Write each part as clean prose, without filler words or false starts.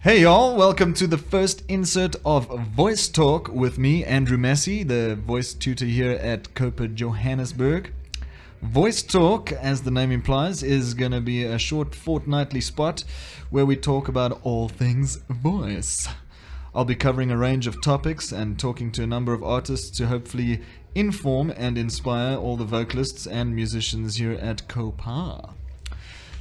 Hey y'all, welcome to the first insert of Voice Talk with me, Andrew Massey, the voice tutor here at COPA Johannesburg. Voice Talk, as the name implies, is going to be a short fortnightly spot where we talk about all things voice. I'll be covering a range of topics and talking to a number of artists to hopefully inform and inspire all the vocalists and musicians here at COPA.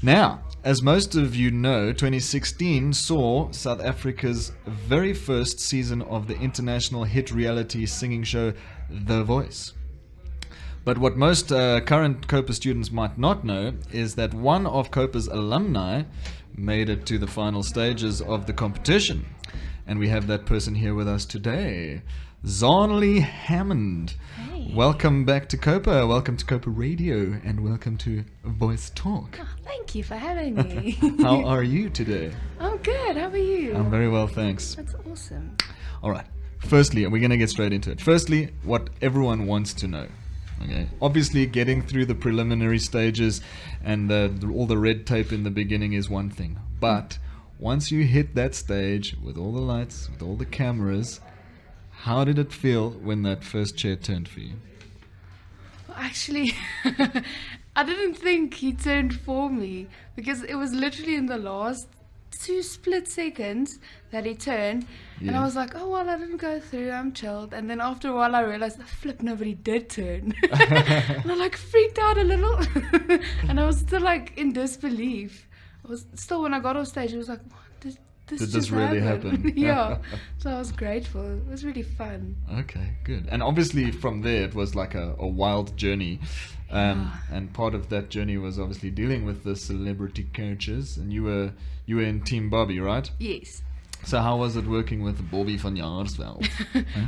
Now, as most of you know, 2016 saw South Africa's very first season of the international hit reality singing show The Voice. But what most current COPA students might not know is that one of COPA's alumni made it to the final stages of the competition. And we have that person here with us today, Xanilee Hammond. Hey. Welcome back to COPA, welcome to COPA Radio, and welcome to Voice Talk. Oh, thank you for having me. How are you today? I'm good. How are you? I'm very well, thanks. That's awesome. All right. Firstly, and we're going to get straight into it. Firstly, what everyone wants to know. Okay. Obviously, getting through the preliminary stages and all the red tape in the beginning is one thing. But once you hit that stage with all the lights, with all the cameras, how did it feel when that first chair turned for you? Well, actually, I didn't think he turned for me because it was literally in the last 2 split seconds that he turned. Yeah. And I was like, oh, well, I didn't go through. I'm chilled. And then after a while, I realized, flip, nobody did turn. And I freaked out a little. And I was still in disbelief. I was still, when I got off stage, I was like, what? Did this really happen? Yeah. So I was grateful. It was really fun. Okay, good. And obviously from there it was like a wild journey. And part of that journey was obviously dealing with the celebrity coaches, and you were in Team Bobby, right? Yes. So how was it working with Bobby van Jaarsveld?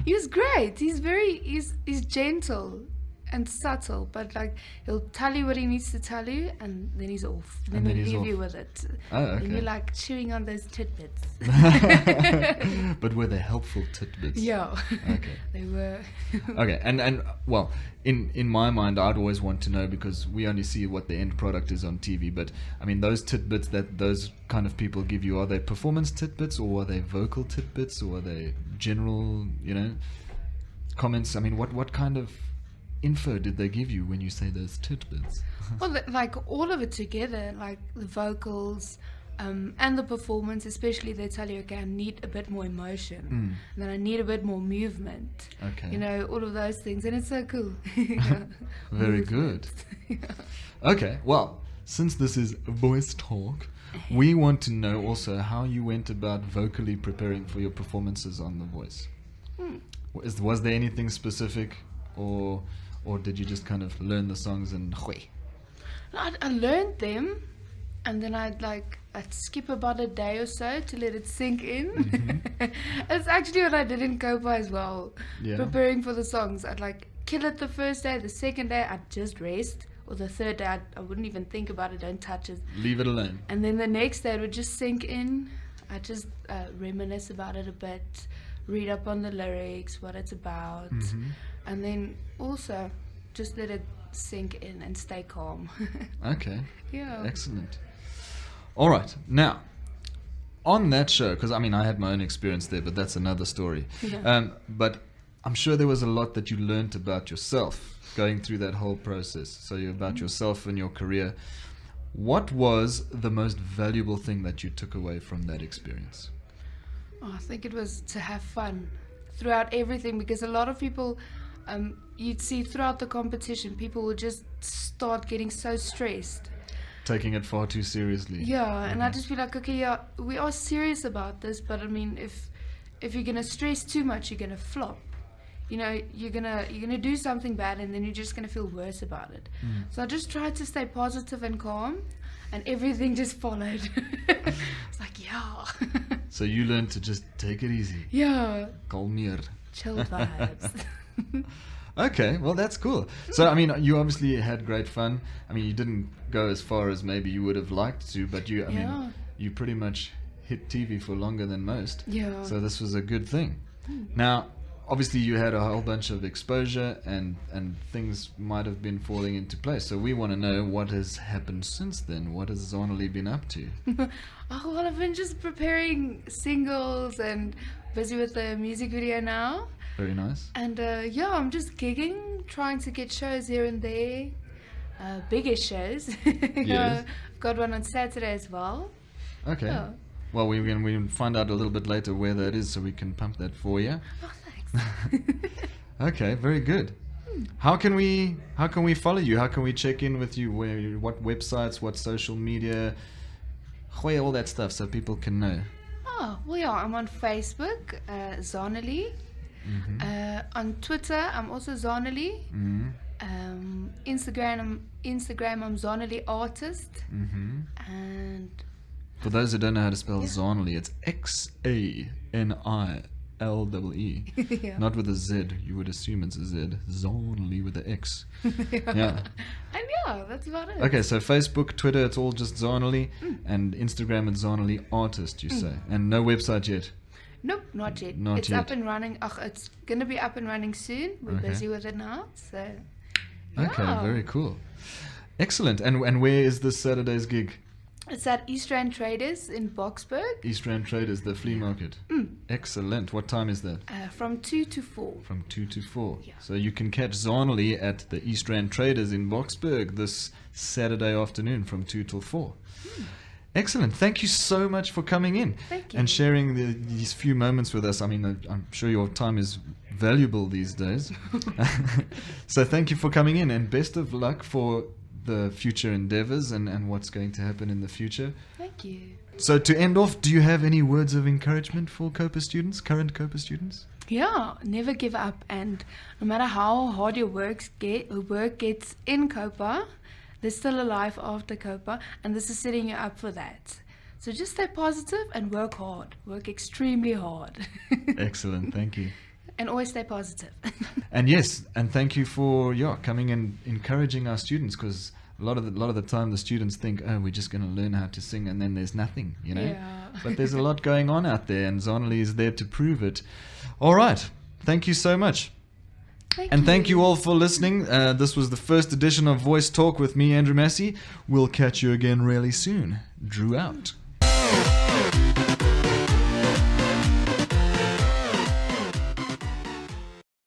He was great. He's gentle and subtle, but he'll tell you what he needs to tell you, and then he's off. Then he'll leave you with it. Oh, okay. And you're chewing on those tidbits. But were they helpful tidbits? Yeah. Okay. They were. Okay, and well, in my mind, I'd always want to know, because we only see what the end product is on TV. But I mean, those tidbits that those kind of people give you, are they performance tidbits, or are they vocal tidbits, or are they general, comments? I mean, what kind of info did they give you when you say those tidbits? Well, all of it together, the vocals and the performance, especially. They tell you, okay, I need a bit more emotion, and then I need a bit more movement. Okay. All of those things, and it's so cool. Very good. Yeah. Okay, well, since this is Voice Talk, we want to know also how you went about vocally preparing for your performances on The Voice. Was there anything specific, or did you just kind of learn the songs and hui? I learned them, and then I'd skip about a day or so to let it sink in. Mm-hmm. That's actually what I did in COPA as well. Yeah. Preparing for the songs, I'd kill it the first day. The second day, I'd just rest. Or the third day, I wouldn't even think about it, don't touch it. Leave it alone. And then the next day, it would just sink in. I'd just reminisce about it a bit, read up on the lyrics, what it's about. Mm-hmm. And then also just let it sink in and stay calm. Okay. Yeah. Excellent. All right. Now, on that show, because I had my own experience there, but that's another story. Yeah. But I'm sure there was a lot that you learned about yourself going through that whole process. So about yourself and your career. What was the most valuable thing that you took away from that experience? Oh, I think it was to have fun throughout everything, because a lot of people, you'd see throughout the competition, people will just start getting so stressed. Taking it far too seriously. Yeah, and I'd just be like, okay, yeah, we are serious about this, but if you're gonna stress too much, you're gonna flop. You're gonna do something bad, and then you're just gonna feel worse about it. So I just tried to stay positive and calm, and everything just followed. It's yeah. So you learned to just take it easy. Yeah. Kalmeer. Chill vibes. Okay, well, that's cool. So, you obviously had great fun. You didn't go as far as maybe you would have liked to, but you pretty much hit TV for longer than most. Yeah. So this was a good thing. Now, obviously you had a whole bunch of exposure and things might have been falling into place. So we want to know what has happened since then. What has Xanilee been up to? Oh, well, I've been just preparing singles and busy with the music video now. Very nice. And yeah, I'm just gigging, trying to get shows here and there. Bigger shows. Yes. I've got one on Saturday as well. Okay. Yeah. Well, we can find out a little bit later where that is so we can pump that for you. Oh, thanks. Okay, very good. How can we follow you? How can we check in with you? What websites, what social media, all that stuff so people can know. Oh, well, yeah, I'm on Facebook, Xanilee. On Twitter, I'm also Xanilee. Instagram, I'm Xanilee Artist. And for those who don't know how to spell Xanilee, it's Xanilee. yeah. Not with a Z. You would assume it's a Z. Xanilee with an X. Yeah. And yeah, that's about it. Okay, so Facebook, Twitter, it's all just Xanilee, and Instagram it's Xanilee Artist, you say, and no website yet. Nope, not yet. Not it's yet. up and running. It's gonna be up and running soon. We're Okay. busy with it now, so. Okay, yeah. very cool. Excellent. And where is this Saturday's gig? It's at East Rand Traders in Boksburg, East Rand Traders, the flea market. Excellent. What time is that? from 2 to 4. From 2 to 4. Yeah. So you can catch Xanilee at the East Rand Traders in Boksburg this Saturday afternoon from 2 till 4. Excellent. Thank you so much for coming in Thank you. and sharing these few moments with us. I mean, I'm sure your time is valuable these days. So thank you for coming in, and best of luck for the future endeavors and what's going to happen in the future. Thank you. So to end off, do you have any words of encouragement for COPA students, current COPA students? Yeah, never give up, and no matter how hard your work gets in COPA, there's still a life after COPA, and this is setting you up for that. So just stay positive and work hard. Work extremely hard. Excellent, thank you. And always stay positive. And yes, and thank you for coming and encouraging our students, because a lot of the time the students think, oh, we're just going to learn how to sing, and then there's nothing, you know. Yeah. But there's a lot going on out there, and Xanilee is there to prove it. All right, thank you so much. Thank you all for listening. This was the first edition of Voice Talk with me, Andrew Massey. We'll catch you again really soon. Drew out.